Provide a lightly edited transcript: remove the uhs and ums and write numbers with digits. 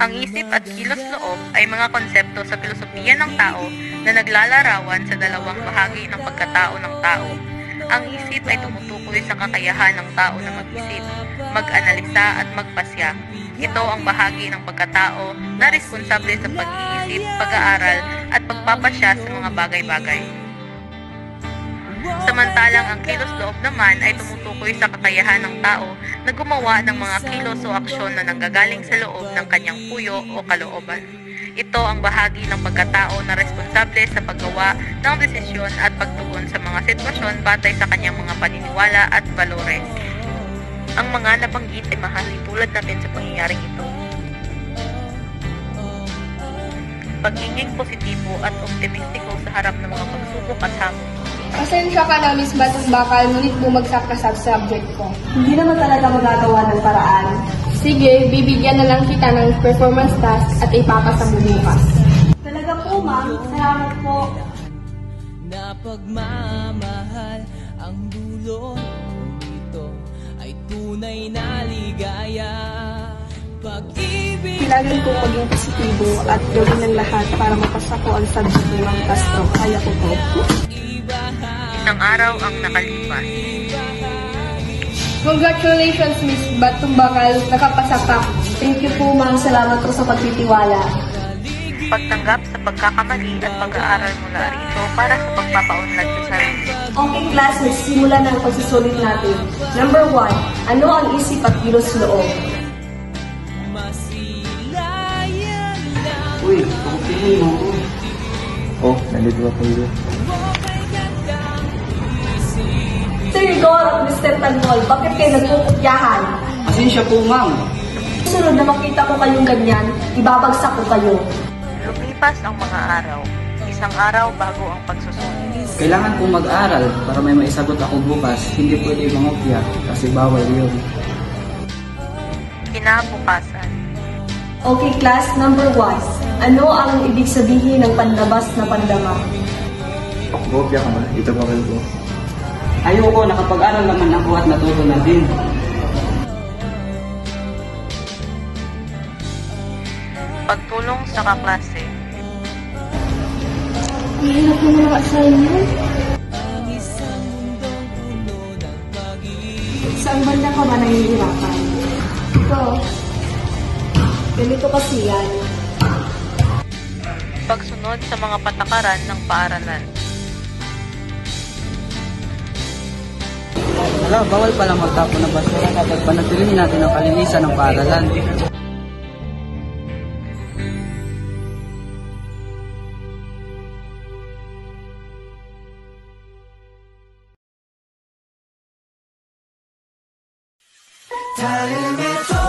Ang isip at kilos-loob ay mga konsepto sa filosofiya ng tao na naglalarawan sa dalawang bahagi ng pagkatao ng tao. Ang isip ay tumutukoy sa kakayahan ng tao na mag-isip, mag-analisa at magpasya. Ito ang bahagi ng pagkatao na responsable sa pag-iisip, pag-aaral at pagpapasya sa mga bagay-bagay. Samantalang ang kilos-loob naman ay tumutukoy sa kakayahan ng tao na gumawa ng mga kilos o aksyon na nanggagaling sa loob ng kanyang puyo o kalooban. Ito ang bahagi ng pagkatao na responsable sa paggawa ng desisyon at pagtugon sa mga sitwasyon batay sa kanyang mga paniniwala at valores. Ang mga nabanggit ay mahalin tulad natin sa pangyayaring ito. Pagiging positibo at optimistiko sa harap ng mga pagsubok at hamon. Pasensya ka na, Miss Batong Bakal, ngunit bumagsak ka sa subject ko. Hindi naman talaga magagawa ng paraan. Sige, bibigyan na lang kita ng performance task at ipapasa mo bukas. Talaga po, ma'am. Salamat po. Na pagmamahal ang dulo nito ay tunay na ligaya. Pag-ibig Kailangan ko maging positibo at gawin ng lahat para mapasa ko ang subject ni Ma'am Castro. Kaya ko po. Isang araw ang nakalipas. Congratulations, Miss Batong Bakal, nakapasa ka. Thank you po, ma'am. Salamat po sa pagtitiwala. Pagtanggap sa pagkakamali at pag-aaral mula rito para sa pagpapaunlad sa sarili. Okay, class. Nagsimula na ang pagsusulit natin. Number 1. Ano ang isip at kilos-loob? masilayan lang. Uy, pagpili mo ko. Oh, nandito ako yun. Sir Igor at Mr. Tanol, bakit kayo nagpuputyahan? Pasensya po, ma'am. Sunod na makita ko kayong ganyan, ibabagsak ko kayo. Lumipas ang mga araw. Isang araw bago ang pagsusulit. Kailangan pong mag-aral para may maisagot ako bukas. Hindi pwede mangopya kasi bawal yun. Kinabukasan. Okay, class. Number 1. Ano ang ibig sabihin ng panlabas na pandama? Gopya ka ba? Ito ba ko? Ayoko, nakapag-aral naman ako at natuto na din. Pagtulong sa kaklase. Mahirap mo mga assignment. Ang isang mundong puno ng pag-ibig. Saan banda ka ba nahihirapan? Ito, Ganito kasi yan. Pagsunod sa mga patakaran ng paaralan. Wala, bawal palang magtapon ng basura kapag panatilihin natin ang kalinisan ng paaralan. Dahil ito